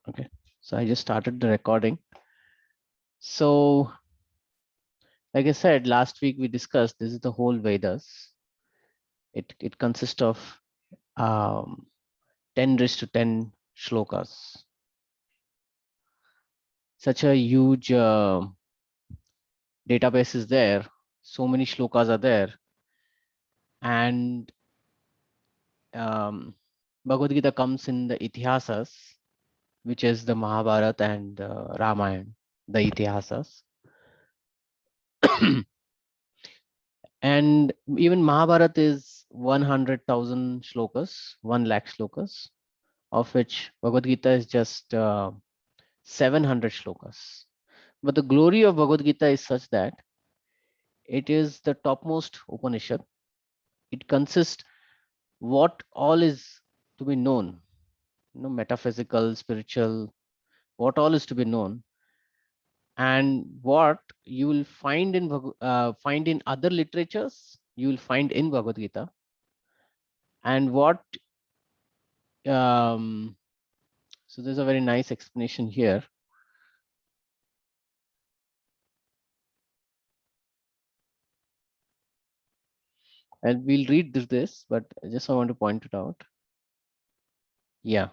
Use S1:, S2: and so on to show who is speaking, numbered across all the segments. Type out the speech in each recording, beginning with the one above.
S1: Okay, so I just started the recording. So, like I said, last week we discussed this is the whole Vedas. It consists of 10 raised to 10 shlokas. Such a huge database is there. So many shlokas are there, and Bhagavad Gita comes in the Itihasas, which is the Mahabharata and Ramayana, the Itihasas. And even Mahabharata is 100,000 shlokas, 1 lakh shlokas, of which Bhagavad Gita is just 700 shlokas. But the glory of Bhagavad Gita is such that it is the topmost Upanishad. It consists what all is to be known, metaphysical, spiritual, what all is to be known, and what you will find in find in other literatures, you will find in Bhagavad Gita, and what so there's a very nice explanation here. And we'll read this, but I just want to point it out. Yeah.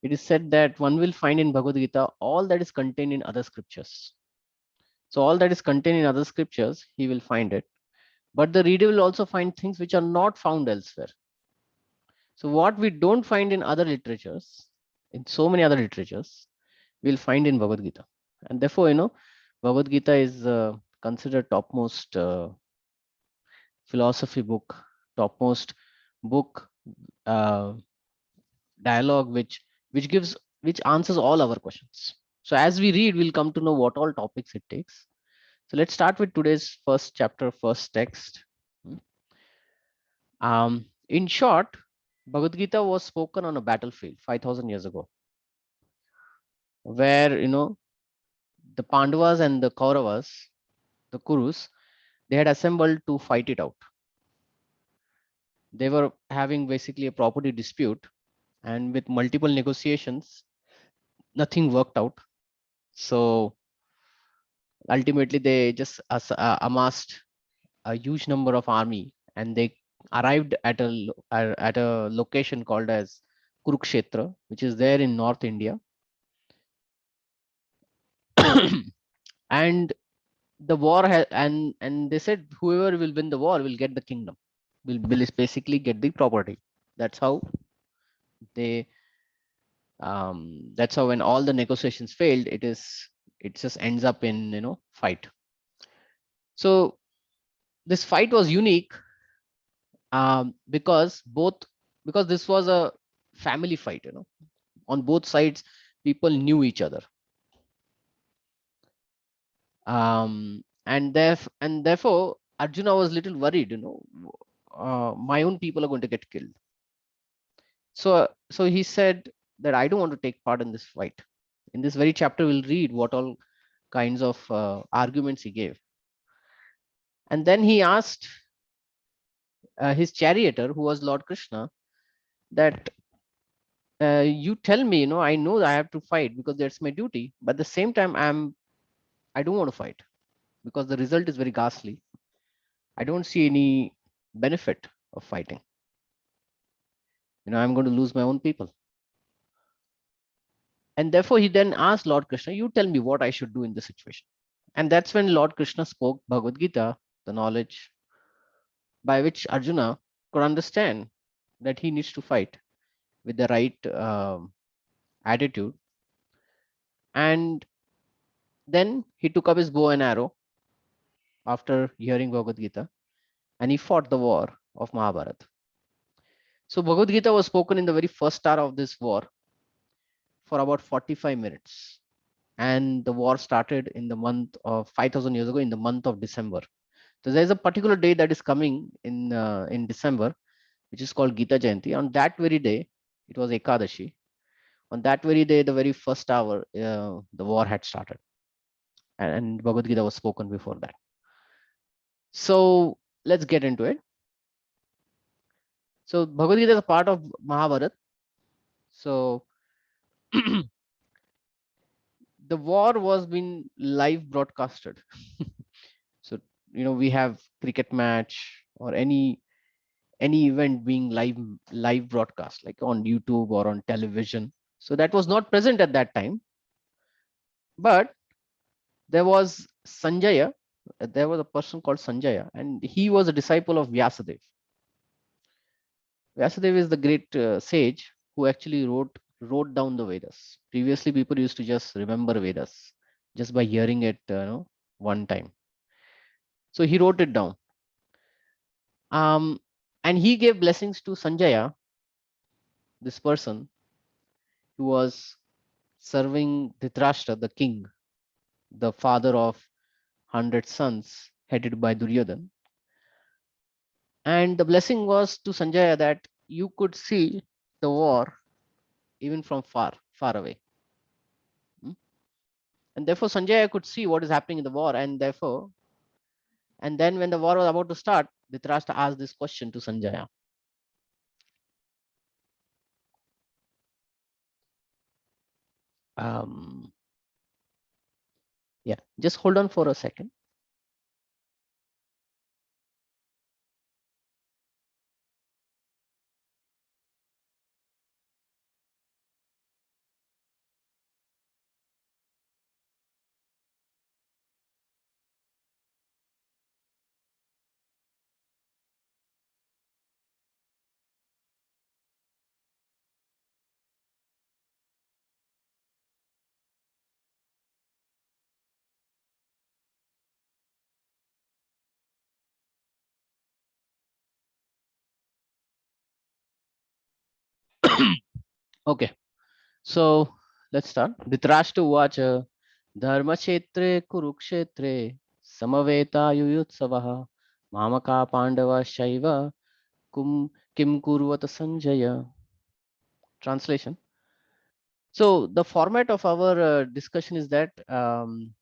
S1: It is said that one will find in Bhagavad Gita all that is contained in other scriptures. So all that is contained in other scriptures, he will find it. But the reader will also find things which are not found elsewhere. So what we don't find in other literatures, in so many other literatures, we'll find in Bhagavad Gita. And therefore, Bhagavad Gita is considered topmost philosophy book, topmost book, uh, dialogue, which answers all our questions. So as we read, we'll come to know what all topics it takes. So let's start with today's first chapter, first text. In short, Bhagavad Gita was spoken on a battlefield 5,000 years ago, where the Pandavas and the Kauravas, the Kurus, they had assembled to fight it out. They were having basically a property dispute, and with multiple negotiations, nothing worked out. So ultimately, they just amassed a huge number of army, and they arrived at a location called as Kurukshetra, which is there in North India. And the war and they said whoever will win the war will get the kingdom, will basically get the property. That's how they that's how when all the negotiations failed, it just ends up in fight. So this fight was unique, because this was a family fight. On both sides, people knew each other, and therefore Arjuna was little worried. My own people are going to get killed. So he said that I don't want to take part in this fight. In this very chapter, we'll read what all kinds of arguments he gave. And then he asked his charioteer, who was Lord Krishna, that you tell me, I know that I have to fight because that's my duty, but at the same time, I don't want to fight because the result is very ghastly. I don't see any benefit of fighting. I'm going to lose my own people. And therefore, he then asked Lord Krishna, you tell me what I should do in this situation. And that's when Lord Krishna spoke Bhagavad Gita, the knowledge by which Arjuna could understand that he needs to fight with the right attitude. And then he took up his bow and arrow after hearing Bhagavad Gita, and he fought the war of Mahabharata. So Bhagavad Gita was spoken in the very first hour of this war for about 45 minutes. And the war started in the month of 5,000 years ago, in the month of December. So there's a particular day that is coming in December, which is called Gita Jayanti. On that very day, it was Ekadashi. On that very day, the very first hour, the war had started, and Bhagavad Gita was spoken before that. So let's get into it. So Bhagavad Gita is a part of Mahabharata. So the war was being live broadcasted. So we have cricket match or any event being live broadcast, like on YouTube or on television. So that was not present at that time. But there was Sanjaya. There was a person called Sanjaya, and he was a disciple of Vyasadeva. Vyasadeva is the great sage who actually wrote down the Vedas. Previously, people used to just remember Vedas just by hearing it, one time. So he wrote it down, and he gave blessings to Sanjaya, this person who was serving Dhritarashtra, the king, the father of 100 sons, headed by Duryodhan. And the blessing was to Sanjaya that you could see the war even from far away. And therefore, Sanjaya could see what is happening in the war. And then when the war was about to start, Dhritarashtra asked this question to Sanjaya. Yeah, just hold on for a second. Okay, so let's start. Dhritarashtra uvacha dharmakshetre kurukshetre samaveta yuyutsavaha mamaka pandava shaiva kim kurvata Sanjaya. Translation. So the format of our discussion is that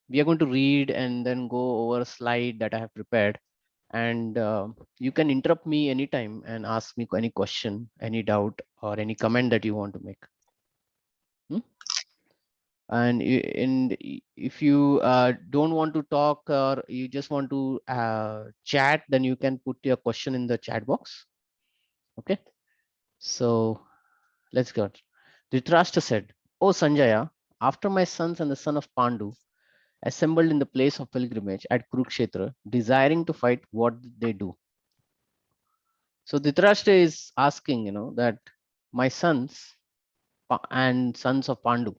S1: we are going to read and then go over a slide that I have prepared, and you can interrupt me anytime and ask me any question, any doubt, or any comment that you want to make. And if you don't want to talk or you just want to chat, then you can put your question in the chat box. Okay, so let's go. Dhritarashtra said, "O Sanjaya, after my sons and the son of Pandu assembled in the place of pilgrimage at Kurukshetra, desiring to fight, what did they do?" So Dhritarashtra is asking, that my sons and sons of Pandu,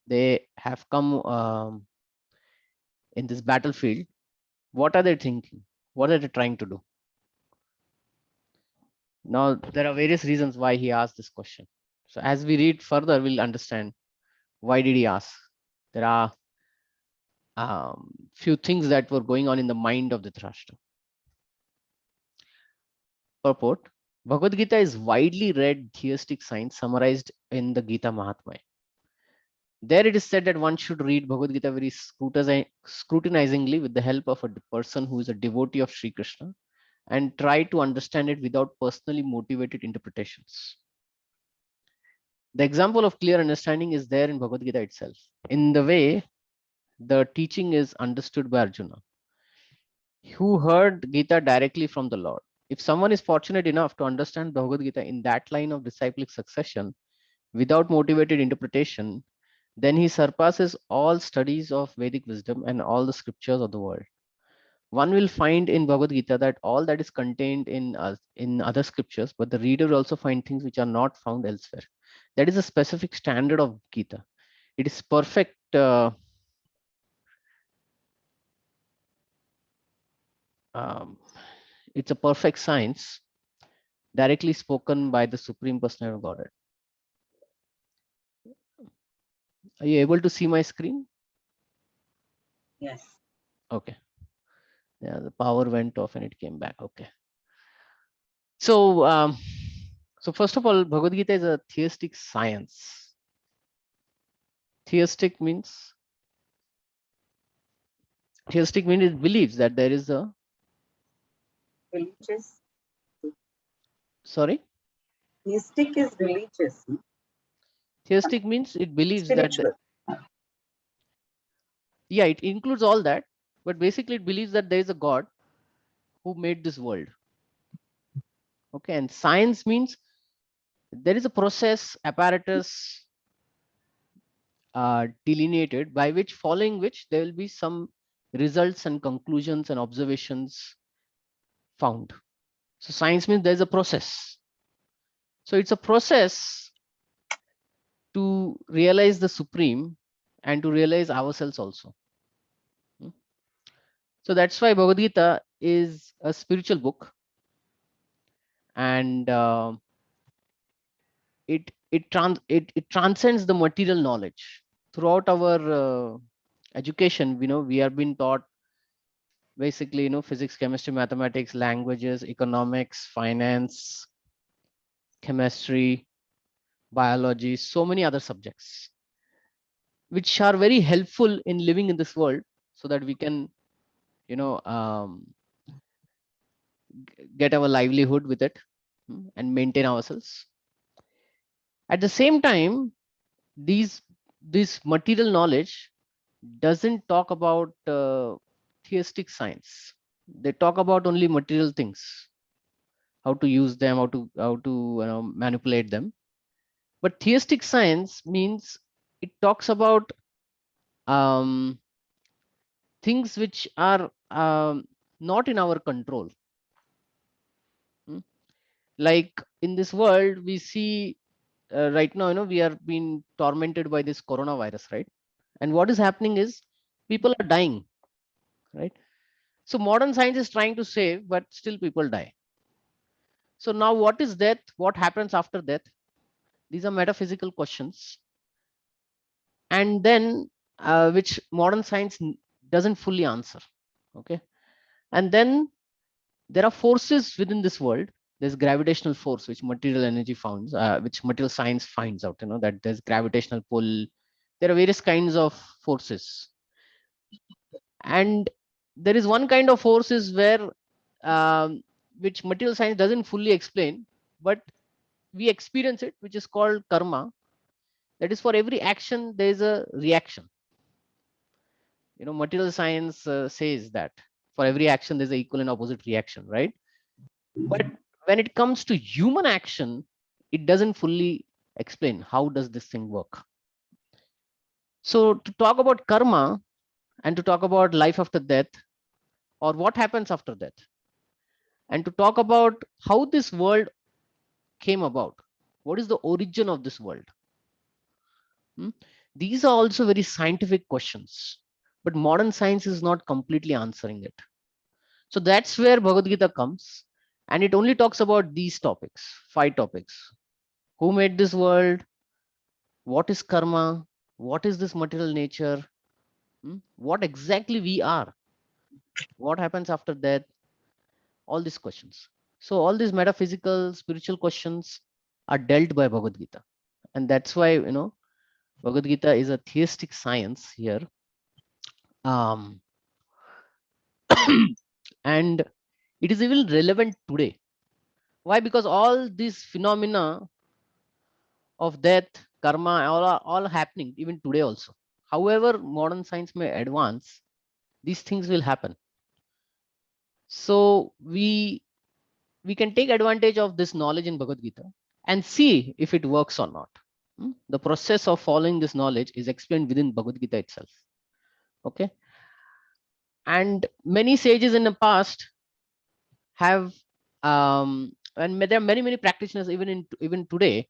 S1: they have come in this battlefield. What are they thinking? What are they trying to do? Now, there are various reasons why he asked this question. So as we read further, we'll understand why did he ask. There are few things that were going on in the mind of Dhritarashtra. Purport: Bhagavad Gita is widely read theistic science summarized in the Gita Mahatmya. There it is said that one should read Bhagavad Gita very scrutinizingly with the help of a person who is a devotee of Sri Krishna and try to understand it without personally motivated interpretations. The example of clear understanding is there in Bhagavad Gita itself, in the way the teaching is understood by Arjuna, who heard Gita directly from the Lord. If someone is fortunate enough to understand Bhagavad Gita in that line of disciplic succession without motivated interpretation, then he surpasses all studies of Vedic wisdom and all the scriptures of the world. One will find in Bhagavad Gita that all that is contained in other scriptures, but the reader will also find things which are not found elsewhere. That is a specific standard of Gita. It is perfect. It's a perfect science directly spoken by the Supreme Personality of Godhead. Are you able to see my screen?
S2: Yes.
S1: Okay. Yeah, the power went off and it came back. Okay. So, so first of all, Bhagavad Gita is a theistic science. Theistic means it believes that there is a
S2: Religious.
S1: sorry.
S2: Theistic is religious.
S1: Theistic means it believes that
S2: Spiritual.
S1: Yeah, it includes all that, but basically it believes that there is a God who made this world. Okay, and science means there is a process apparatus delineated by which, following which, there will be some results and conclusions and observations found. So science means there's a process. So it's a process to realize the supreme and to realize ourselves also. Hmm. So that's why Bhagavad Gita is a spiritual book, and it transcends the material knowledge. Throughout our education, we have been taught basically, physics, chemistry, mathematics, languages, economics, finance, chemistry, biology, so many other subjects, which are very helpful in living in this world, so that we can, you know, um, get our livelihood with it, and maintain ourselves. At the same time, these this material knowledge doesn't talk about theistic science. They talk about only material things, how to use them, how to manipulate them. But theistic science means it talks about um, things which are not in our control. Hmm. Like in this world, we see right now, we are being tormented by this coronavirus, right? And what is happening is people are dying, right? So modern science is trying to save, but still people die. So now, what is death? What happens after death? These are metaphysical questions, and then which modern science doesn't fully answer. Okay, and then there are forces within this world. There's gravitational force, which material energy finds, which material science finds out. That there's gravitational pull. There are various kinds of forces, and there is one kind of forces where which material science doesn't fully explain, but we experience it, which is called karma. That is, for every action there is a reaction. Material science says that for every action there's an equal and opposite reaction, right? But when it comes to human action, it doesn't fully explain how does this thing work. So to talk about karma and to talk about life after death, or what happens after death, and to talk about how this world came about, what is the origin of this world, hmm? These are also very scientific questions, but modern science is not completely answering it. So that's where Bhagavad Gita comes, and it only talks about these topics, 5 topics: who made this world, what is karma, what is this material nature, what exactly we are, what happens after death, all these questions. So all these metaphysical, spiritual questions are dealt by Bhagavad Gita, and that's why Bhagavad Gita is a theistic science here. Um, and it is even relevant today. Why? Because all these phenomena of death, karma, all happening even today also. However modern science may advance, these things will happen. So we can take advantage of this knowledge in Bhagavad Gita and see if it works or not. The process of following this knowledge is explained within Bhagavad Gita itself. Okay, and many sages in the past have and there are many practitioners even today,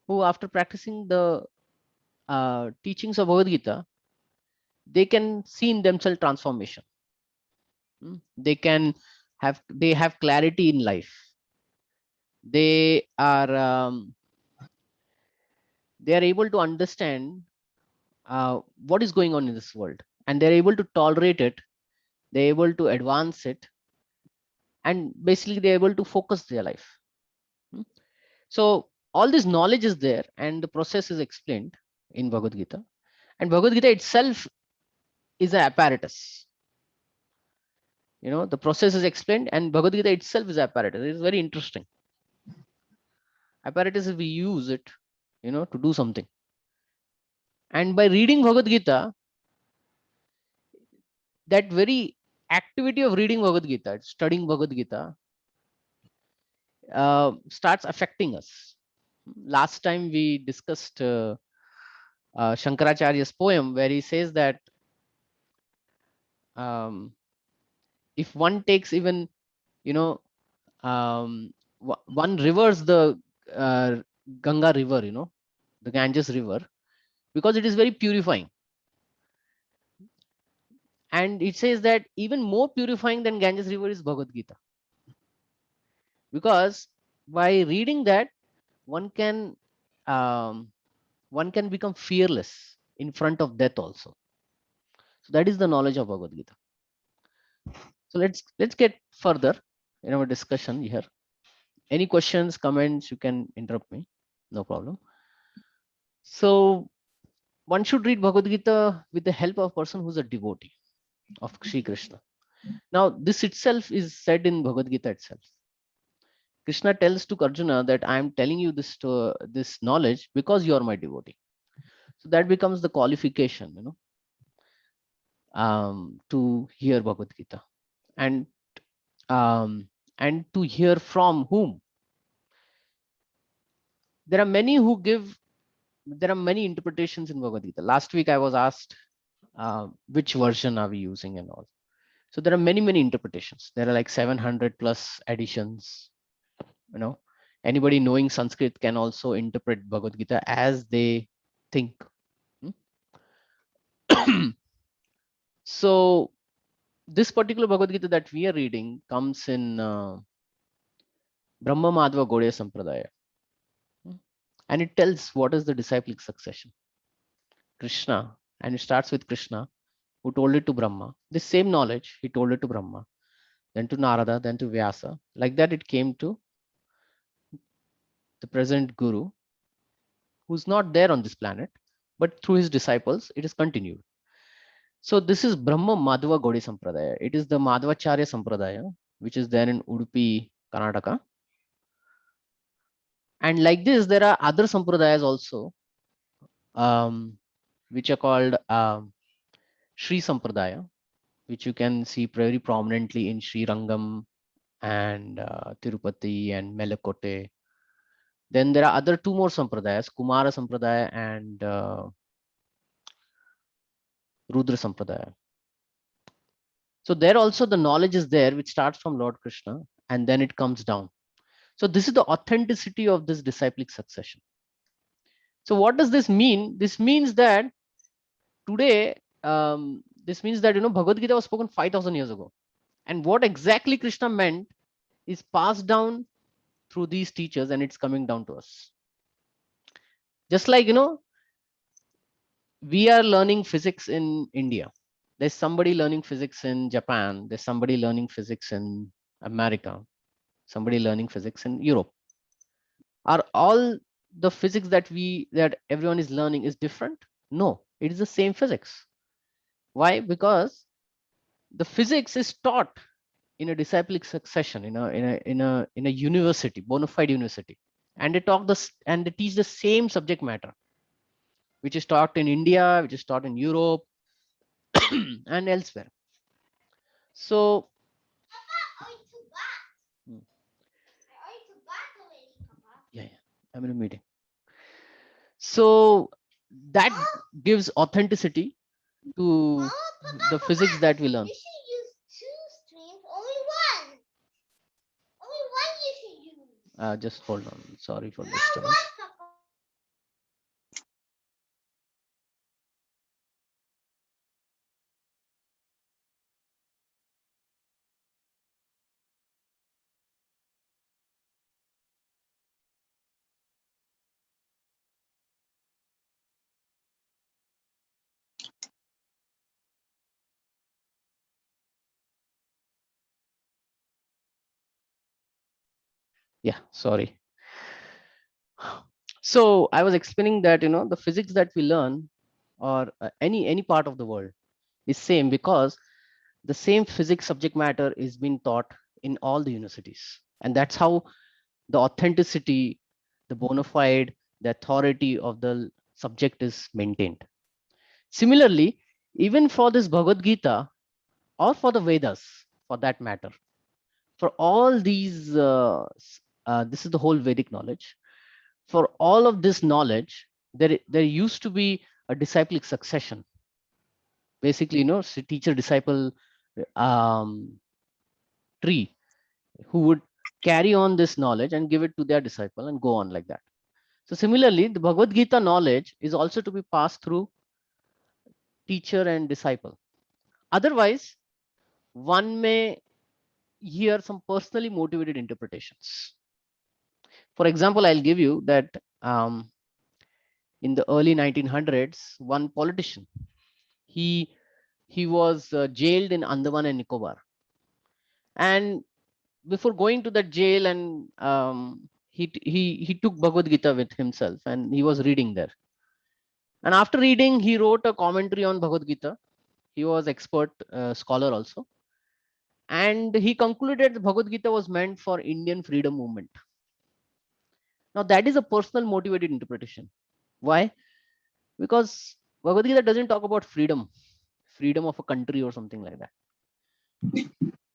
S1: who, after practicing the teachings of Bhagavad Gita, they can see in themselves transformation. They have clarity in life. They are able to understand what is going on in this world, and they're able to tolerate it. They're able to advance it, and basically they're able to focus their life. Hmm. So all this knowledge is there, and the process is explained in Bhagavad Gita. And Bhagavad Gita itself is an apparatus. The process is explained, and Bhagavad Gita itself is apparatus. It's very interesting. Apparatus is we use it, to do something. And by reading Bhagavad Gita, that very activity of reading Bhagavad Gita, studying Bhagavad Gita, starts affecting us. Last time we discussed Shankaracharya's poem where he says that um, if one takes even, you know, one rivers the Ganga river, you know, the Ganges river, because it is very purifying. And it says that even more purifying than Ganges river is Bhagavad Gita. Because by reading that, one can become fearless in front of death also. So that is the knowledge of Bhagavad Gita. So let's get further in our discussion here. Any questions, comments, you can interrupt me, no problem. So one should read Bhagavad Gita with the help of a person who's a devotee of Sri Krishna. Now this itself is said in Bhagavad Gita itself. Krishna tells to Arjuna that I am telling you this knowledge because you are my devotee. So that becomes the qualification, you know, to hear Bhagavad Gita. And to hear from whom? There are many interpretations in Bhagavad Gita. Last week I was asked which version are we using and all. So there are many interpretations. There are like 700 plus editions. You know, anybody knowing Sanskrit can also interpret Bhagavad Gita as they think. So this particular Bhagavad Gita that we are reading comes in Brahma Madhva Gaudiya Sampradaya. And it tells what is the disciplic succession. Krishna, and it starts with Krishna, who told it to Brahma. This same knowledge, he told it to Brahma, then to Narada, then to Vyasa. Like that, it came to the present Guru, who's not there on this planet, but through his disciples, it is continued. So this is Brahma Madhva Gaudiya Sampradaya. It is the Madhvacharya Sampradaya, which is there in Udupi, Karnataka. And like this, there are other sampradayas also, which are called Sri Sampradaya, which you can see very prominently in Sri Rangam and Tirupati and Melakote. Then there are other two more sampradayas, Kumara Sampradaya and Rudra Sampradaya. So there also the knowledge is there, which starts from Lord Krishna and then it comes down. So this is the authenticity of this disciplic succession. So what does this mean? This means that today, this means that, you know, Bhagavad Gita was spoken 5,000 years ago. And what exactly Krishna meant is passed down through these teachers and it's coming down to us. Just like, you know, we are learning physics in India. There's somebody learning physics in Japan. There's somebody learning physics in America. Somebody learning physics in Europe. Are all the physics that everyone is learning is different? No, it is the same physics. Why? Because the physics is taught in a disciplic succession, in a university, bona fide university, and they teach the same subject matter, which is taught in India, which is taught in Europe, and elsewhere. So yeah, I'm in a meeting. So that gives authenticity to the physics that we learn.
S3: You should use two streams, only one. Only one you should use.
S1: Just hold on. Sorry for
S3: Not
S1: disturbance.
S3: one, Papa.
S1: Yeah, sorry. So I was explaining that, you know, the physics that we learn, or any part of the world, is same because the same physics subject matter is being taught in all the universities, and that's how the authenticity, the bona fide, the authority of the subject is maintained. Similarly, even for this Bhagavad Gita, or for the Vedas for that matter. For all these, this is the whole Vedic knowledge. For all of this knowledge, there used to be a disciplic succession. Basically, teacher disciple tree who would carry on this knowledge and give it to their disciple and go on like that. So similarly, the Bhagavad Gita knowledge is also to be passed through teacher and disciple. Otherwise, one may hear some personally motivated interpretations. For example, I'll give you that in the early 1900s, one politician, he was jailed in Andaman and Nicobar. And before going to that jail, and he took Bhagavad Gita with himself and he was reading there. And after reading, he wrote a commentary on Bhagavad Gita. He was expert scholar also. And he concluded that Bhagavad Gita was meant for Indian freedom movement. Now that is a personal motivated interpretation. Why? Because Bhagavad Gita doesn't talk about freedom of a country or something like that.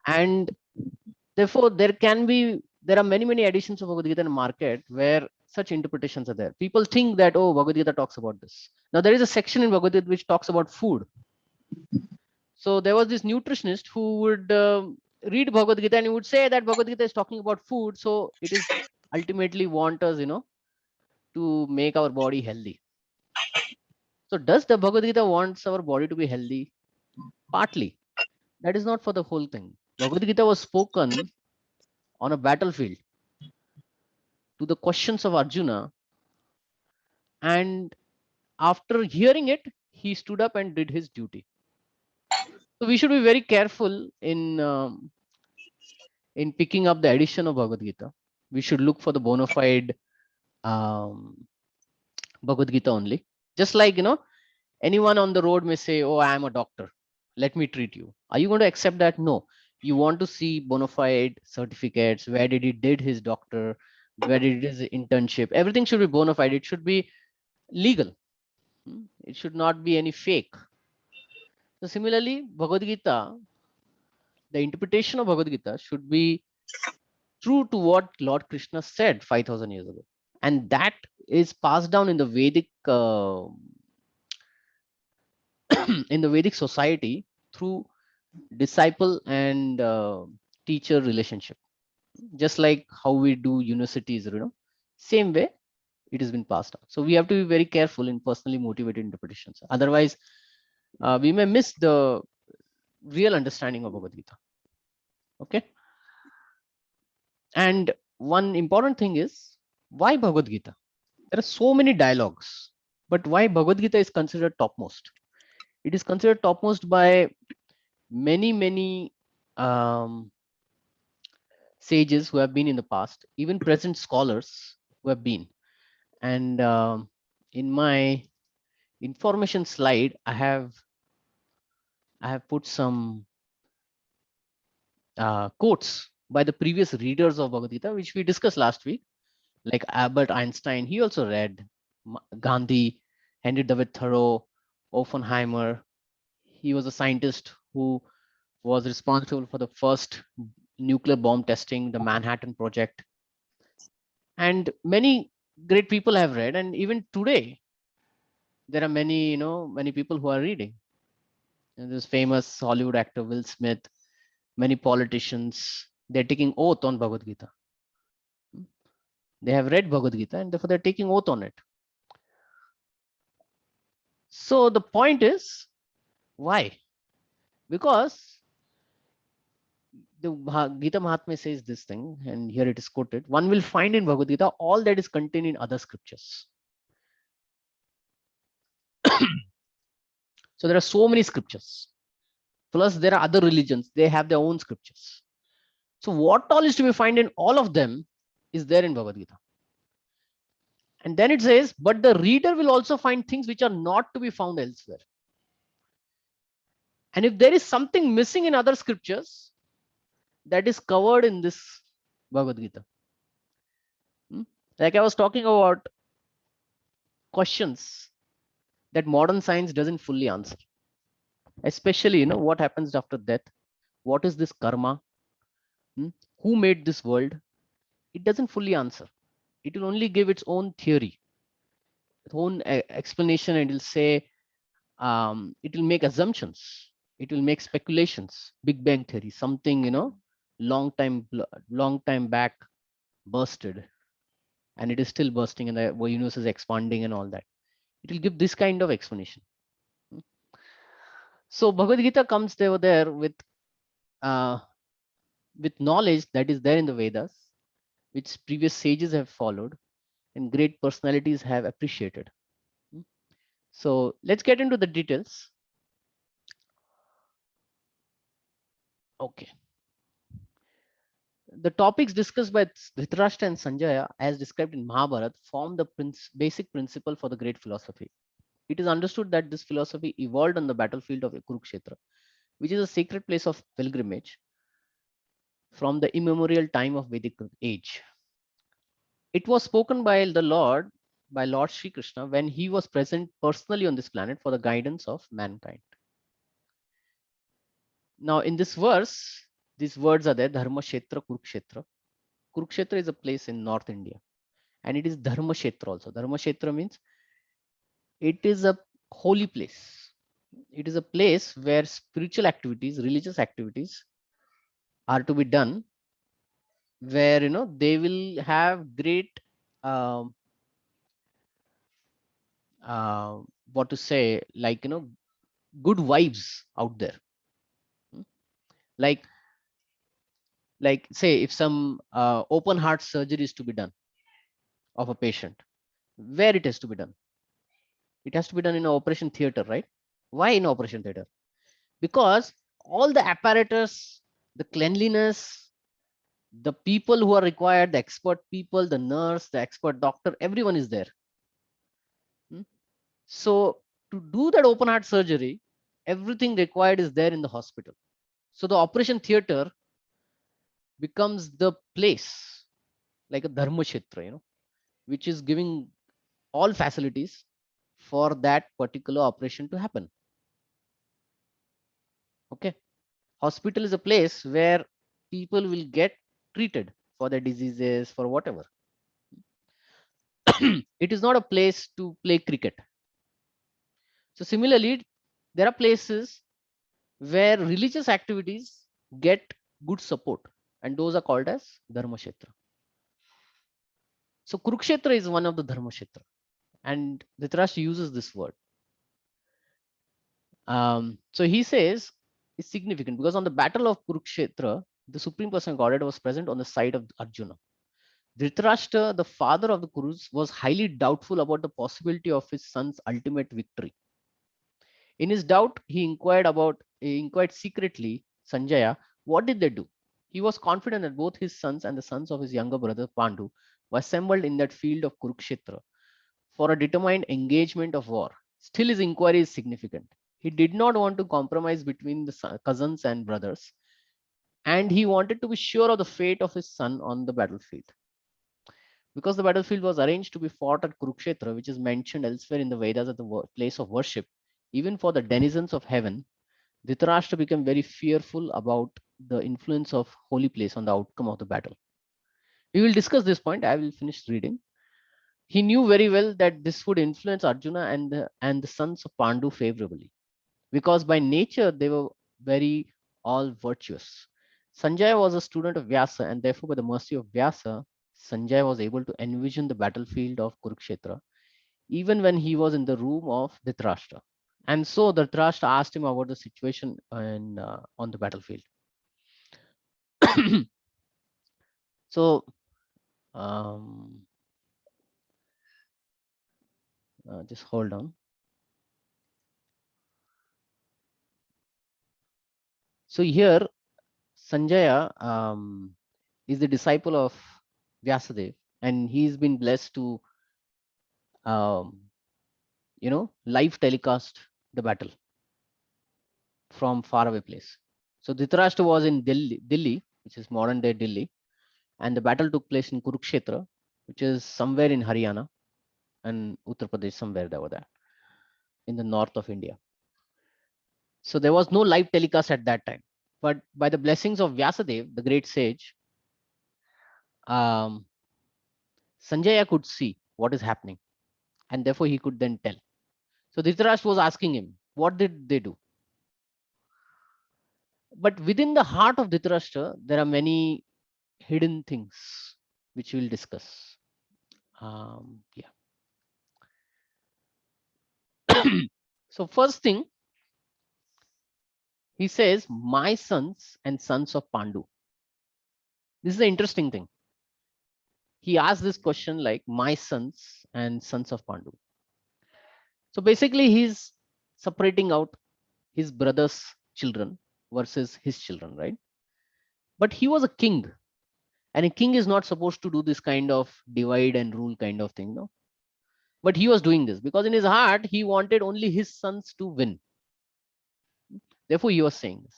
S1: And therefore, there are many editions of Bhagavad Gita in the market where such interpretations are there. People think that, oh, Bhagavad Gita talks about this. Now there is a section in Bhagavad Gita which talks about food. So there was this nutritionist who would read Bhagavad Gita and he would say that Bhagavad Gita is talking about food. So it is ultimately want us, to make our body healthy. So does the Bhagavad Gita wants our body to be healthy? Partly. That is not for the whole thing. Bhagavad Gita was spoken on a battlefield to the questions of Arjuna. And after hearing it, he stood up and did his duty. So we should be very careful in picking up the edition of Bhagavad Gita. We should look for the bona fide Bhagavad Gita only. Just like, anyone on the road may say, oh, I am a doctor. Let me treat you. Are you going to accept that? No. You want to see bona fide certificates. Where did he did his doctor? Where did he did his internship? Everything should be bona fide. It should be legal. It should not be any fake. So similarly, Bhagavad Gita, the interpretation of Bhagavad Gita should be true to what Lord Krishna said 5,000 years ago. And that is passed down in the Vedic in the Vedic society through disciple and teacher relationship. Just like how we do universities, same way it has been passed on. So we have to be very careful in personally motivated interpretations. Otherwise, we may miss the real understanding of Bhagavad Gita. Okay. And one important thing is, why Bhagavad Gita? There are so many dialogues, but why Bhagavad Gita is considered topmost? It is considered topmost by many sages who have been in the past, even present scholars who have been. And in my information slide, I have put some quotes by the previous readers of Bhagavad Gita, which we discussed last week, like Albert Einstein. He also read Gandhi, Henry David Thoreau, Oppenheimer. He was a scientist who was responsible for the first nuclear bomb testing, the Manhattan Project. And many great people have read, and even today, there are many, many people who are reading. And this famous Hollywood actor Will Smith, many politicians, they're taking oath on Bhagavad Gita. They have read Bhagavad Gita and therefore they're taking oath on it. So the point is, why? Because the Gita Mahatmya says this thing, and here it is quoted: one will find in Bhagavad Gita all that is contained in other scriptures. So there are so many scriptures. Plus there are other religions, they have their own scriptures. So what all is to be found in all of them is there in Bhagavad Gita. And then it says, but the reader will also find things which are not to be found elsewhere. And if there is something missing in other scriptures, that is covered in this Bhagavad Gita. Like I was talking about questions that modern science doesn't fully answer. especially, what happens after death? What is this karma? Hmm? Who made this world? It doesn't fully answer. It will only give its own theory, its own explanation, and it'll say, it will make assumptions, it will make speculations, Big Bang theory, something, long time back bursted, and it is still bursting, and the universe is expanding and all that. It will give this kind of explanation. So Bhagavad Gita comes there uh, with knowledge that is there in the Vedas, which previous sages have followed and great personalities have appreciated. So let's get into the details. Okay. The topics discussed by Dhritarashtra and Sanjaya, as described in Mahabharata, form the basic principle for the great philosophy. It is understood that this philosophy evolved on the battlefield of Kurukshetra, which is a sacred place of pilgrimage from the immemorial time of Vedic age. It was spoken by Lord Sri Krishna, when he was present personally on this planet for the guidance of mankind. Now, in this verse, these words are there: Dharma Kshetra, Kurukshetra. Kurukshetra is a place in North India, and it is Dharma Kshetra also. Dharma Kshetra means it is a holy place. It is a place where spiritual activities, religious activities are to be done, where they will have great um, uh, what to say, like good vibes out there. Hmm? like say, if some open heart surgery is to be done of a patient, where it has to be done? It has to be done in an operation theater, right? Why in operation theater? Because all the apparatus, the cleanliness, the people who are required, the expert people, the nurse, the expert doctor, everyone is there. So to do that open heart surgery, everything required is there in the hospital. So the operation theater becomes the place, like a dharma kshetra, which is giving all facilities for that particular operation to happen. Okay. Hospital is a place where people will get treated for their diseases, for whatever. It is not a place to play cricket. So similarly, there are places where religious activities get good support, and those are called as Dharma Kshetra. So Kurukshetra is one of the Dharma Kshetra, and Dhritarashtra uses this word. So he says it's significant because on the battle of Kurukshetra, the Supreme Person Godhead was present on the side of Arjuna. Dhritarashtra, the father of the Kurus, was highly doubtful about the possibility of his son's ultimate victory. In his doubt, he inquired secretly Sanjaya, what did they do? He was confident that both his sons and the sons of his younger brother Pandu were assembled in that field of Kurukshetra for a determined engagement of war. Still, his inquiry is significant. He did not want to compromise between the cousins and brothers, and he wanted to be sure of the fate of his son on the battlefield. Because the battlefield was arranged to be fought at Kurukshetra, which is mentioned elsewhere in the Vedas as the place of worship, even for the denizens of heaven, Dhritarashtra became very fearful about the influence of holy place on the outcome of the battle. We will discuss this point. I will finish reading. He knew very well that this would influence Arjuna and the sons of Pandu favorably, because by nature they were very all virtuous. Sanjaya was a student of Vyasa, and therefore by the mercy of Vyasa, Sanjaya was able to envision the battlefield of Kurukshetra even when he was in the room of Dhritarashtra. And so Dhritarashtra asked him about the situation on the battlefield. So just hold on. So here Sanjaya is the disciple of Vyasadeva, and he's been blessed to um, live telecast the battle from far away place. So Dhritarashtra was in Delhi, which is modern day Delhi, and the battle took place in Kurukshetra, which is somewhere in Haryana and Uttar Pradesh, somewhere over there in the north of India. So there was no live telecast at that time. But by the blessings of Vyasadev, the great sage, um, Sanjaya could see what is happening, and therefore he could then tell. So Dhritarashtra was asking him, what did they do? But within the heart of Dhritarashtra, there are many hidden things which we'll discuss. Yeah. So first thing, he says, my sons and sons of Pandu. This is the interesting thing. He asked this question like, my sons and sons of Pandu. So basically, he's separating out his brother's children versus his children, right? But he was a king, and a king is not supposed to do this kind of divide and rule kind of thing, no? But he was doing this because in his heart, he wanted only his sons to win. Therefore, he was saying this.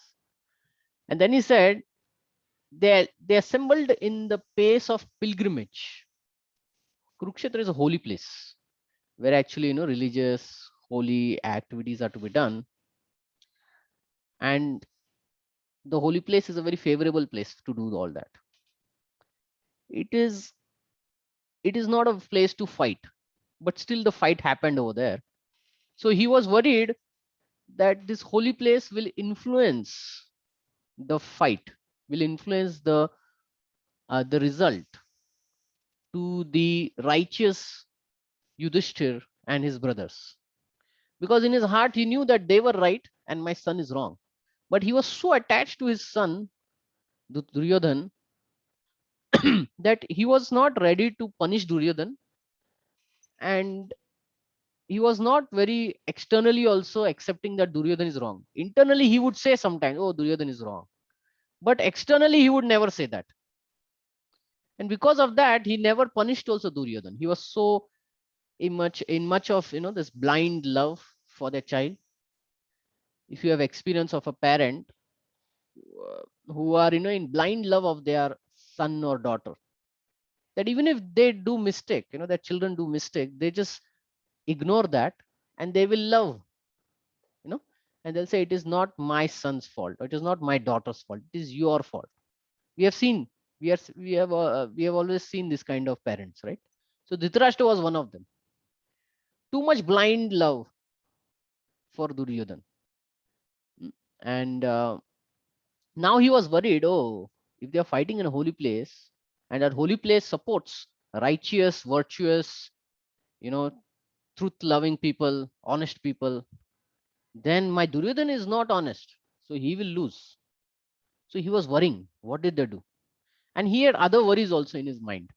S1: And then he said, they assembled in the pace of pilgrimage. Kurukshetra is a holy place where actually, religious, holy activities are to be done. And the holy place is a very favorable place to do all that. It is not a place to fight, but still the fight happened over there. So he was worried that this holy place will influence the fight, will influence the result to the righteous Yudhishthir and his brothers. Because in his heart, he knew that they were right and my son is wrong. But he was so attached to his son, Duryodhan, that he was not ready to punish Duryodhan. And he was not very externally also accepting that Duryodhan is wrong. Internally, he would say sometimes, oh, Duryodhan is wrong. But externally, he would never say that. And because of that, he never punished also Duryodhan. He was so in much of this blind love for their child. If you have experience of a parent who are in blind love of their son or daughter, that even if they do mistake, their children do mistake, they just ignore that and they will love, and they'll say it is not my son's fault, or it is not my daughter's fault, it is your fault. We have seen, we have always seen this kind of parents, right? So Dhritarashtra was one of them. Too much blind love for Duryodhan. And now he was worried, oh, if they are fighting in a holy place and that holy place supports righteous, virtuous, truth loving people, honest people, then my Duryodhan is not honest, so he will lose. So he was worrying, what did they do? And he had other worries also in his mind.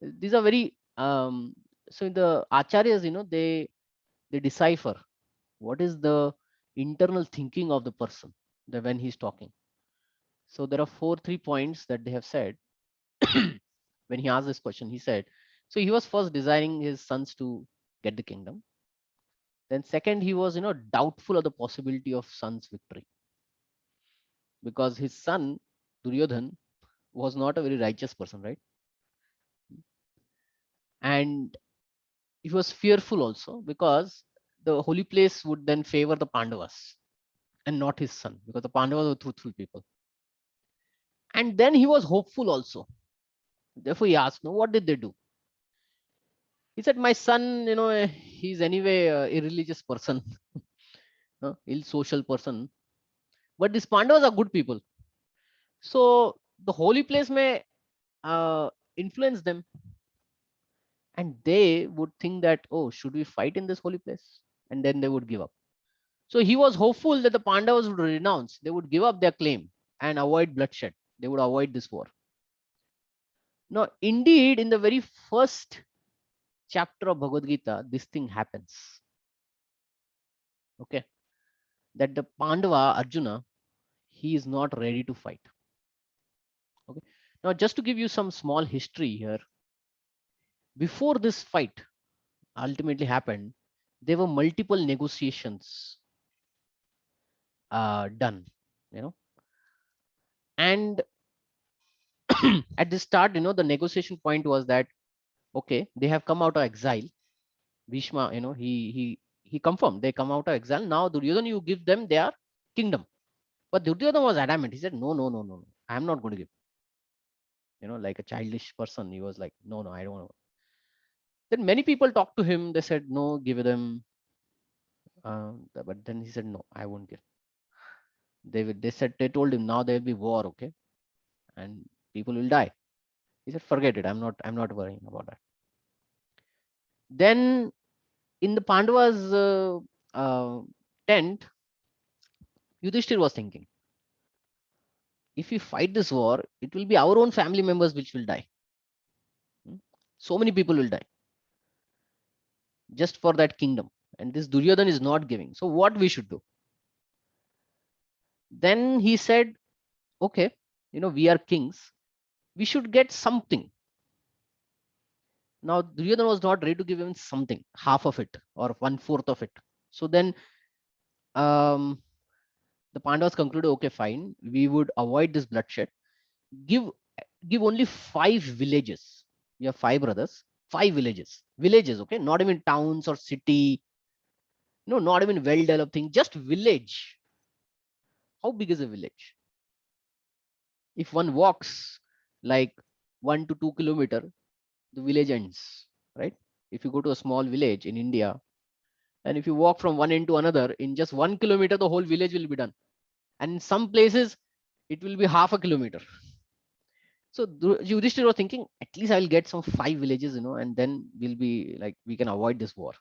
S1: These are very so the acharyas, they decipher what is the internal thinking of the person when he's talking. So there are 3 points that they have said. When he asked this question, he said, so he was first desiring his sons to get the kingdom. Then second, he was doubtful of the possibility of son's victory, because his son Duryodhan was not a very righteous person, right? And he was fearful also because the holy place would then favor the Pandavas and not his son, because the Pandavas were truthful people. And then he was hopeful also. Therefore, he asked, no, what did they do? He said, my son, he's anyway a irreligious person, ill social person. But these Pandavas are good people. So the holy place may influence them. And they would think that, oh, should we fight in this holy place? And then they would give up. So he was hopeful that the Pandavas would renounce, they would give up their claim and avoid bloodshed. They would avoid this war. Now, indeed, in the very first chapter of Bhagavad Gita, this thing happens. Okay. That the Pandava, Arjuna, he is not ready to fight. Okay. Now, just to give you some small history here, before this fight ultimately happened, there were multiple negotiations done, and at the start, the negotiation point was that, okay, they have come out of exile. Bhishma, he confirmed they come out of exile. Now Duryodhana, you give them their kingdom. But Duryodhana was adamant. He said, no, no, no, no, no. I'm not going to give. Like a childish person. He was like, no, no, I don't want. Then many people talked to him. They said, no, give them. But then he said, no, I won't give. They told him now there will be war, okay, and people will die. He said, forget it. I'm not worrying about that. Then in the Pandavas' tent, Yudhishthir was thinking, if we fight this war, it will be our own family members which will die. So many people will die just for that kingdom. And this Duryodhan is not giving. So what we should do? Then he said, okay, we are kings. We should get something. Now Duryodhan was not ready to give him something, half of it or 1/4 of it. So then um, the Pandavas concluded, okay, fine, we would avoid this bloodshed. Give only 5 villages. We have 5 brothers, 5 villages. Villages, okay, not even towns or city. No, not even well-developed thing, just village. How big is a village? If one walks like 1 to 2 kilometer, the village ends, right? If you go to a small village in India, and if you walk from one end to another, in just 1 kilometer, the whole village will be done. And in some places, it will be half a kilometer. So Yudhishthir was thinking, at least I will get some 5 villages, and then we'll be like, we can avoid this war.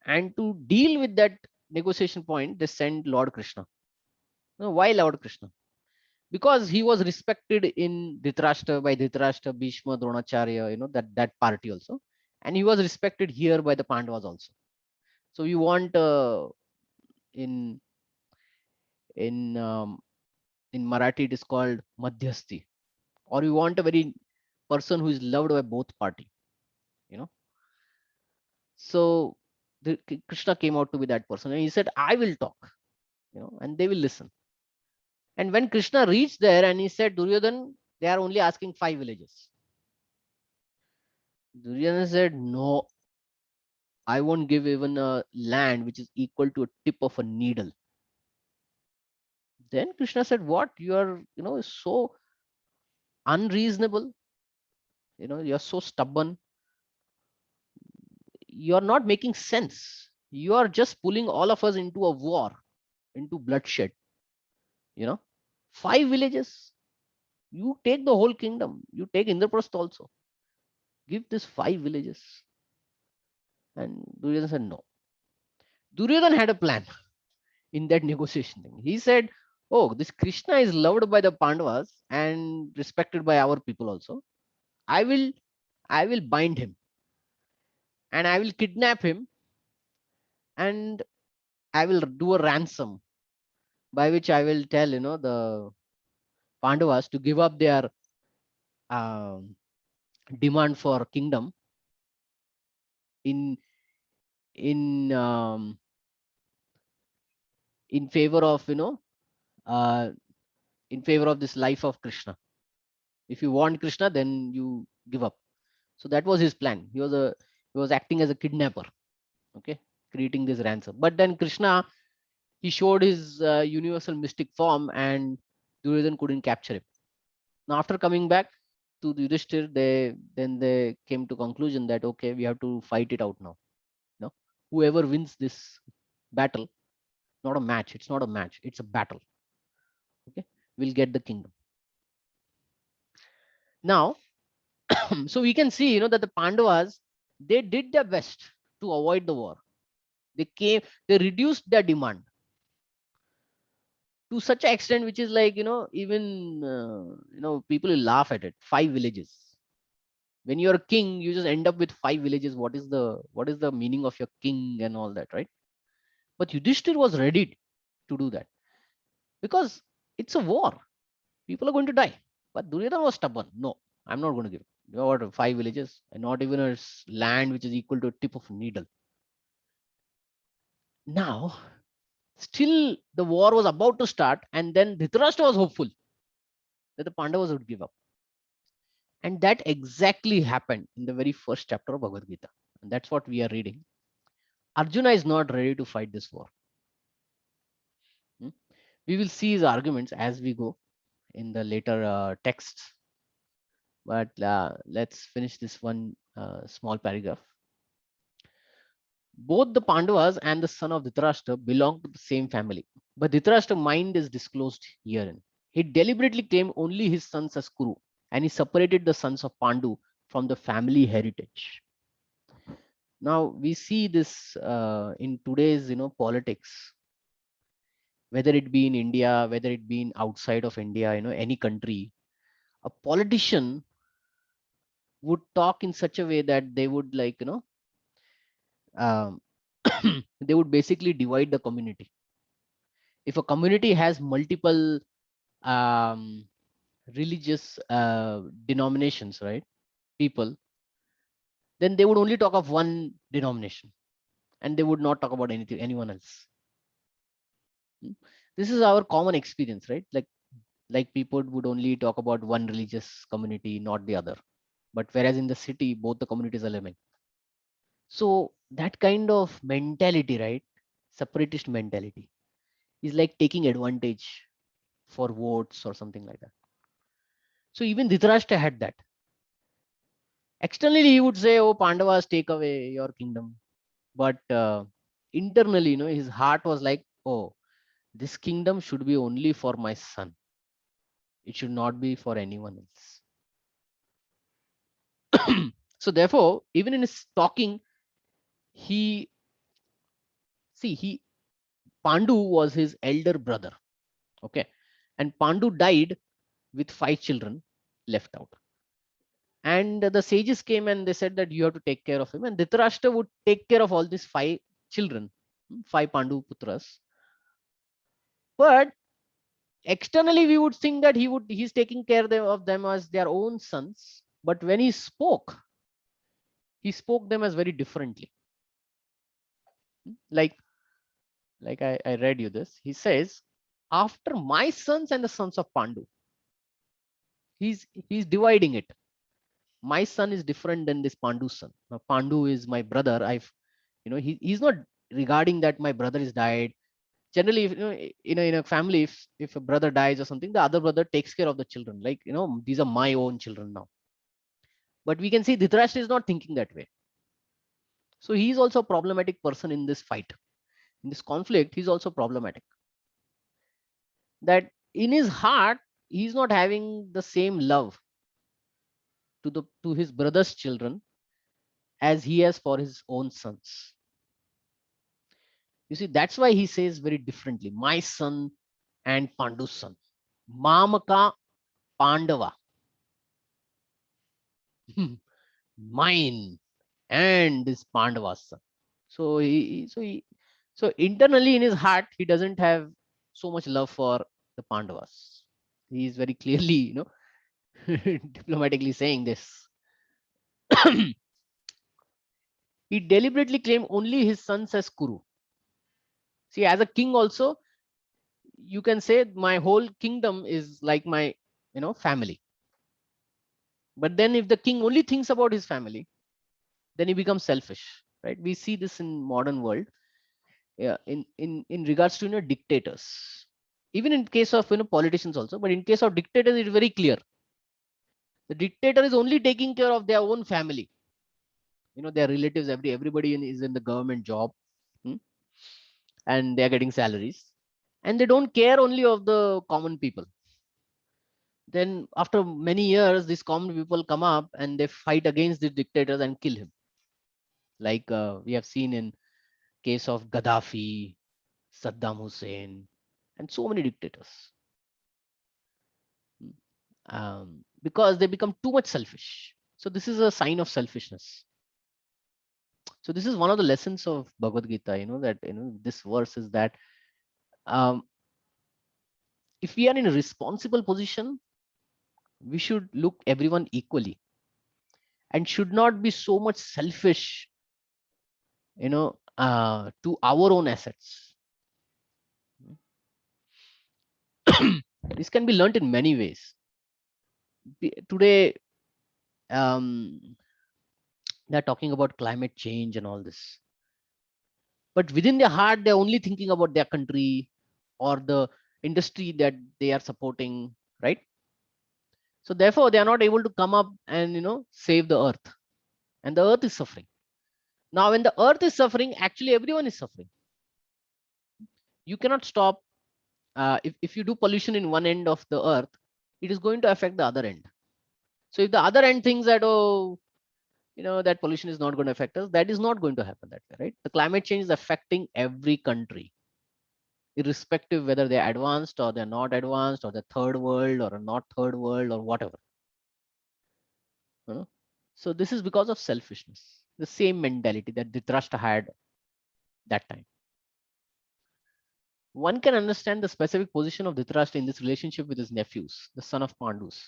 S1: And to deal with that negotiation point, they sent Lord Krishna. Why Lord Krishna? Because he was respected in Dhritarashtra by Dhritarashtra, Bhishma, Dronacharya, that party also. And he was respected here by the Pandavas also. So you want in in um, in Marathi it is called Madhyasti, or you want a very person who is loved by both party, you know. So Krishna came out to be that person, and he said, "I will talk, and they will listen." And when Krishna reached there, and he said, "Duryodhan, they are only asking 5 villages." Duryodhana said, "No, I won't give even a land which is equal to a tip of a needle." Then Krishna said, "What? You are, so unreasonable. You're so stubborn. You're not making sense. You are just pulling all of us into a war, into bloodshed. You know, 5 villages. You take the whole kingdom. You take Indraprastha also. Give this 5 villages." And Duryodhana said, no. Duryodhana had a plan in that negotiation thing. He said, oh, this Krishna is loved by the Pandavas and respected by our people also. I will bind him, and I will kidnap him, and I will do a ransom by which I will tell, the Pandavas to give up their um, demand for kingdom in in um, in favor of, uh, in favor of this life of Krishna. If you want Krishna, then you give up. So that was his plan. He was acting as a kidnapper, okay, creating this ransom. But then Krishna, he showed his universal mystic form, and Duryodhana couldn't capture him. Now, after coming back to the Yudhishthir, they came to conclusion that okay, we have to fight it out now. Whoever wins this battle, not a match. It's not a match. It's a battle. Okay, we'll get the kingdom. Now, so we can see, that the Pandavas, they did their best to avoid the war. They reduced their demand to such an extent, which is like, even people will laugh at it. 5 villages. When you're a king, you just end up with 5 villages. What is the meaning of your king and all that, right? But Yudhishthir was ready to do that because it's a war. People are going to die. But Duryodhana was stubborn. No, I'm not going to give. You know what? 5 villages, and not even a land which is equal to a tip of a needle. Now, still the war was about to start, and then Dhritarashtra was hopeful that the Pandavas would give up. And that exactly happened in the very first chapter of Bhagavad Gita. And that's what we are reading. Arjuna is not ready to fight this war. Hmm? We will see his arguments as we go in the later texts. But let's finish this one small paragraph. Both the Pandavas and the son of Dhritarashtra belong to the same family, but Dhritarashtra's mind is disclosed herein. He deliberately claimed only his sons as Kuru, and he separated the sons of Pandu from the family heritage. Now we see this in today's politics, whether it be in India, whether it be in outside of India, any country. A politician would talk in such a way that they would um, they would basically divide the community. If a community has multiple um, religious denominations, right, people, then they would only talk of one denomination and they would not talk about anyone else. This is our common experience, right? Like people would only talk about one religious community, not the other. But whereas in the city, both the communities are living. So that kind of mentality, right? Separatist mentality is like taking advantage for votes or something like that. So even Dhritarashtra had that. Externally, he would say, "Oh, Pandavas, take away your kingdom," but internally, his heart was like, "Oh, this kingdom should be only for my son. It should not be for anyone else." So therefore, even in his talking, he he Pandu was his elder brother. Okay, and Pandu died with 5 children left out. And the sages came and they said that you have to take care of him. And Dhritarashtra would take care of all these 5 children, 5 Pandu Putras. But externally, we would think that he's taking care of them as their own sons. But when he spoke them as very differently. Like I read you this. He says, after my sons and the sons of Pandu, he's dividing it. My son is different than this Pandu's son. Now, Pandu is my brother. He's not regarding that my brother is died. Generally, if, in a family, if a brother dies or something, the other brother takes care of the children. Like, these are my own children now. But we can see Dhritarashtra is not thinking that way. So he is also a problematic person in this fight. In this conflict, he's also problematic. That in his heart, he's not having the same love to his brother's children as he has for his own sons. You see, that's why he says very differently, my son and Pandu's son. Mamaka Pandava. Mine and this Pandava's son. So internally in his heart, he doesn't have so much love for the Pandavas. He is very clearly, diplomatically saying this. He deliberately claimed only his sons as Kuru. See, as a king also, you can say my whole kingdom is like my, family. But then if the king only thinks about his family, then he becomes selfish, right? We see this in modern world. Yeah, in regards to dictators, even in case of politicians also, but in case of dictators, it's very clear. The dictator is only taking care of their own family, their relatives. Everybody is in the government job, and they are getting salaries, and they don't care only of the common people. Then after many years, these common people come up and they fight against the dictators and kill him, like we have seen in case of Gaddafi, Saddam Hussein, and so many dictators. Because they become too much selfish. So this is a sign of selfishness. So this is one of the lessons of Bhagavad Gita, that this verse is that if we are in a responsible position, we should look everyone equally and should not be so much selfish, to our own assets. This can be learned in many ways. Today, they're talking about climate change and all this. but within their heart, they're only thinking about their country or the industry that they are supporting, right? So therefore, they are not able to come up and save the earth, and the earth is suffering. Now, when the earth is suffering, actually everyone is suffering. You cannot stop. If you do pollution in one end of the earth, it is going to affect the other end. So if the other end thinks that, oh, that pollution is not going to affect us, that is not going to happen that way, right? The climate change is affecting every country, irrespective whether they're advanced or they're not advanced, or the third world or not third world or whatever. So this is because of selfishness, the same mentality that Dhritarashtra had that time. One can understand the specific position of Dhritarashtra in this relationship with his nephews, the son of Pandus.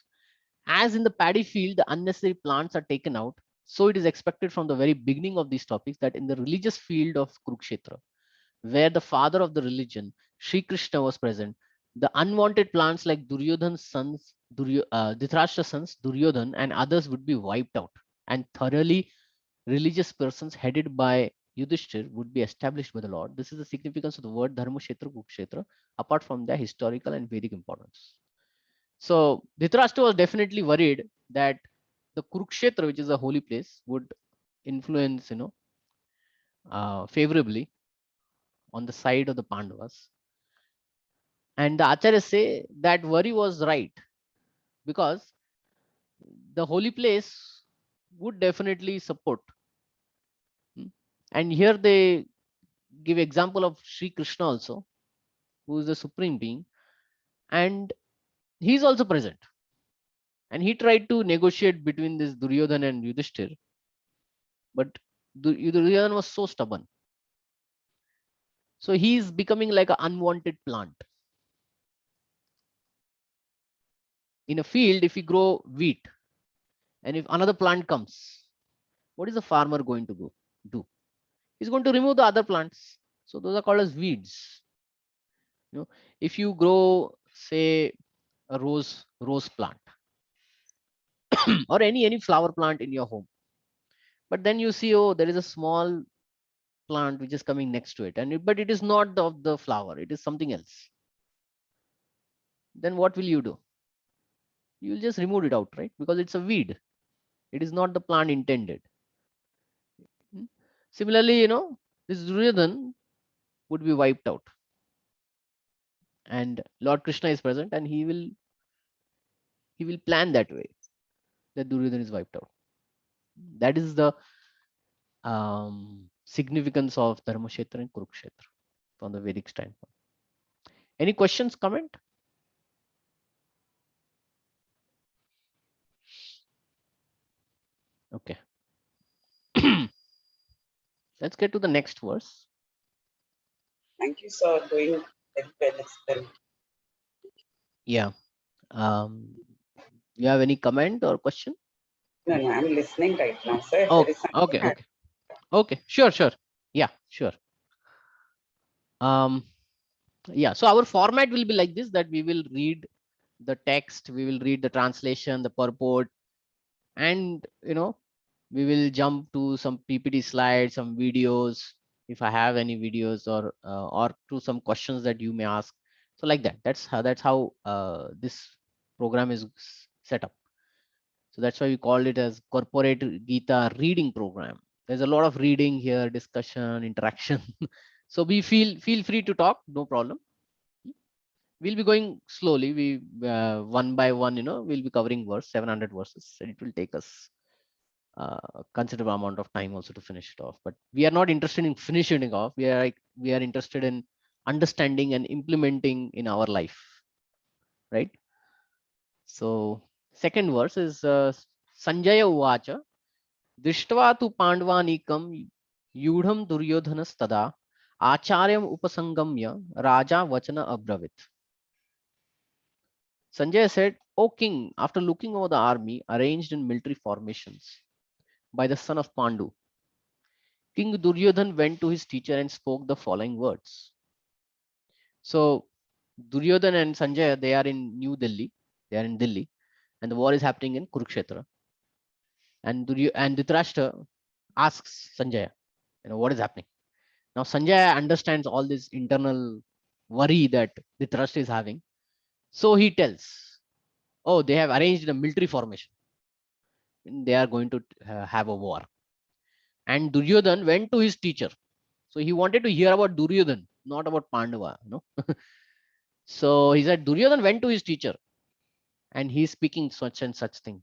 S1: As in the paddy field, the unnecessary plants are taken out, so it is expected from the very beginning of these topics that in the religious field of Kurukshetra, where the father of the religion, Sri Krishna, was present, the unwanted plants like Duryodhan's sons, Dhritarashtra's sons, Duryodhan, and others would be wiped out, and thoroughly religious persons headed by Yudhishthir would be established by the Lord. This is the significance of the word Dharmashetra, Kurukshetra, apart from their historical and Vedic importance. So Dhritarashtra was definitely worried that the Kurukshetra, which is a holy place, would influence, favorably on the side of the Pandavas. And the Acharyas say that worry was right, because the holy place would definitely support. And here they give example of Sri Krishna also, who is the supreme being, and he is also present. And he tried to negotiate between this Duryodhan and Yudhishthir, but Duryodhan was so stubborn. So he is becoming like an unwanted plant. In a field, if you grow wheat, and if another plant comes, what is the farmer going to do? He's going to remove the other plants. So those are called as weeds. If you grow, say, a rose plant or any flower plant in your home, but then you see, oh, there is a small plant which is coming next to it, but it is not of the flower, it is something else. Then what will you do? You will just remove it out, right? Because it's a weed. It is not the plant intended. Similarly, this Duryodhan would be wiped out, and Lord Krishna is present, and he will plan that way that Duryodhan is wiped out. That is the significance of Dharmashetra and Kurukshetra from the Vedic standpoint. Any questions, comment? Okay. Let's get to the next verse.
S2: Thank you, sir. Doing very well as well.
S1: Yeah. You have any comment or question?
S2: No, I'm listening right now, sir. If
S1: Oh,
S2: there is something,
S1: okay. Sure. Yeah, sure. Yeah. So our format will be like this: that we will read the text, we will read the translation, the purport, and we will jump to some PPT slides, some videos, if I have any videos, or to some questions that you may ask. So like that. That's how this program is set up. So that's why we called it as Corporate Gita Reading Program. There's a lot of reading here, discussion, interaction. So we feel free to talk, no problem. We'll be going slowly. We one by one, we'll be covering 700 verses, and it will take us considerable amount of time also to finish it off. But we are not interested in finishing it off. We are interested in understanding and implementing in our life, right? So second verse is Sanjaya Uvacha Drishtva tu Pandvanikam Yudham Duryodhanastada Acharyam Upasangamya Raja Vachana Abravit. Sanjay said, O king, after looking over the army arranged in military formations by the son of Pandu, King Duryodhan went to his teacher and spoke the following words. So Duryodhan and Sanjay, they are in New Delhi. They are in Delhi, and the war is happening in Kurukshetra. And Dhritarashtra asks Sanjay, what is happening? Now Sanjay understands all this internal worry that Dhritarashtra is having. So he tells, oh, they have arranged a military formation. They are going to have a war. And Duryodhan went to his teacher. So he wanted to hear about Duryodhan, not about Pandava. So he said, Duryodhan went to his teacher and he's speaking such and such thing.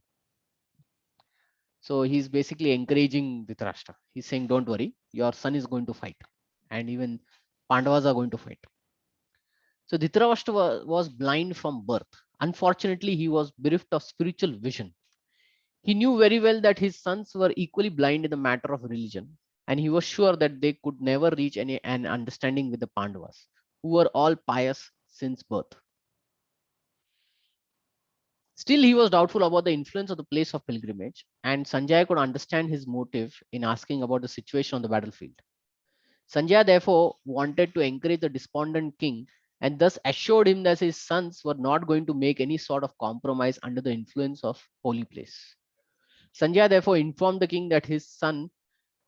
S1: So he's basically encouraging Dhritarashtra. He's saying, don't worry, your son is going to fight. And even Pandavas are going to fight. So Dhritarashtra was blind from birth. Unfortunately, he was bereft of spiritual vision. He knew very well that his sons were equally blind in the matter of religion, and he was sure that they could never reach an understanding with the Pandavas, who were all pious since birth. Still, he was doubtful about the influence of the place of pilgrimage, and Sanjaya could understand his motive in asking about the situation on the battlefield. Sanjaya therefore wanted to encourage the despondent king and thus assured him that his sons were not going to make any sort of compromise under the influence of holy place. Sanjaya therefore informed the king that his son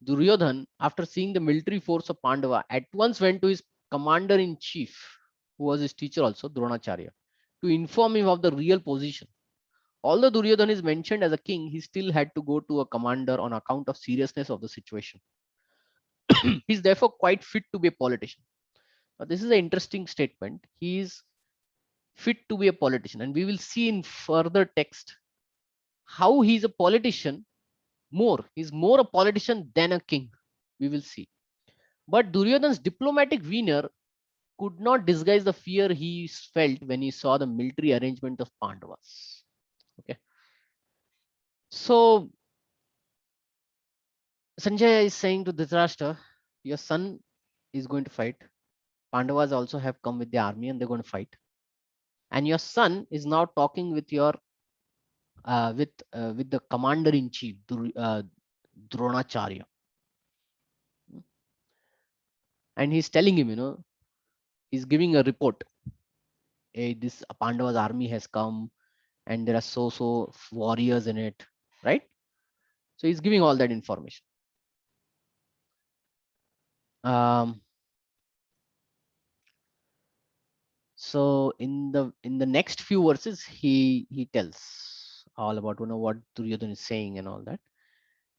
S1: Duryodhan, after seeing the military force of Pandava, at once went to his commander-in-chief, who was his teacher also, Dronacharya, to inform him of the real position. Although Duryodhan is mentioned as a king, he still had to go to a commander on account of seriousness of the situation. He is therefore quite fit to be a politician. Now, this is an interesting statement. He is fit to be a politician, and we will see in further text how he is a politician more. He's more a politician than a king. We will see. But Duryodhan's diplomatic veneer could not disguise the fear he felt when he saw the military arrangement of Pandavas. Okay. So Sanjay is saying to Dhritarashtra, your son is going to fight. Pandavas also have come with the army and they're going to fight. And your son is now talking with your with the commander in chief, Dronacharya, and he's telling him, he's giving a report. Hey, this Pandava's army has come, and there are so warriors in it, right? So he's giving all that information. So in the next few verses, he tells all about what Duryodhana is saying and all that.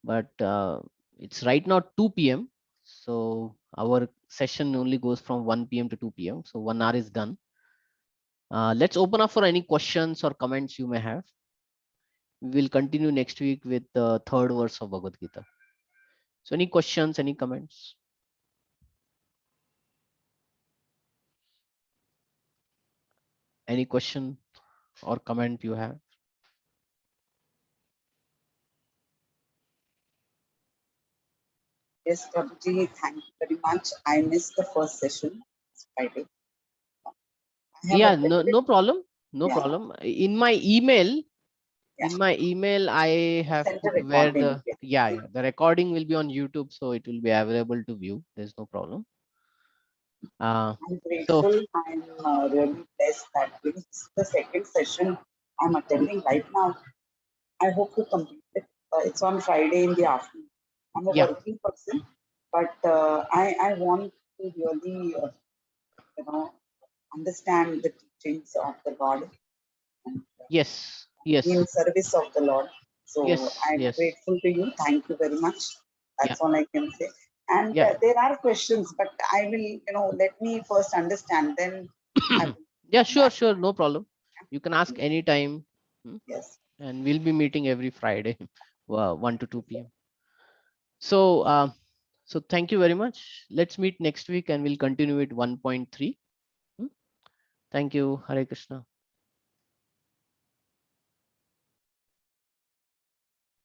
S1: But it's right now 2 p.m. So our session only goes from 1 p.m. to 2 p.m. So 1 hour is done. Let's open up for any questions or comments you may have. We will continue next week with the third verse of Bhagavad Gita. So any questions, any comments? Any question or comment you have?
S2: Yes, Prabhuji, thank you very much. I missed the first session. It's Friday. I have
S1: Yeah,
S2: attended
S1: no
S2: it.
S1: problem. No
S2: Yeah.
S1: problem. In my email,
S2: Yeah.
S1: I have
S2: Sent a
S1: put where
S2: recording. Yeah.
S1: the recording will be on YouTube, so it will be available to view. There's no problem.
S2: I'm
S1: So
S2: grateful. I'm really blessed that this is the second session I'm attending right now. I hope to complete it. It's on Friday in the afternoon. I'm a
S1: yeah,
S2: working person, but I want to really, understand the teachings of the God and
S1: yes,
S2: be
S1: yes,
S2: in service of the Lord. So
S1: yes,
S2: I'm
S1: yes,
S2: grateful to you. Thank you very much.
S1: yeah,
S2: That's all I can say. And
S1: yeah,
S2: there are questions, but I will, let me first understand. Then I will
S1: yeah.
S2: come back.
S1: Sure, no problem. You can ask anytime,
S2: Yes.
S1: and we'll be meeting every Friday, 1 to 2 p.m. So so thank you very much. Let's meet next week, and we'll continue with 1.3. Thank you. Hare Krishna.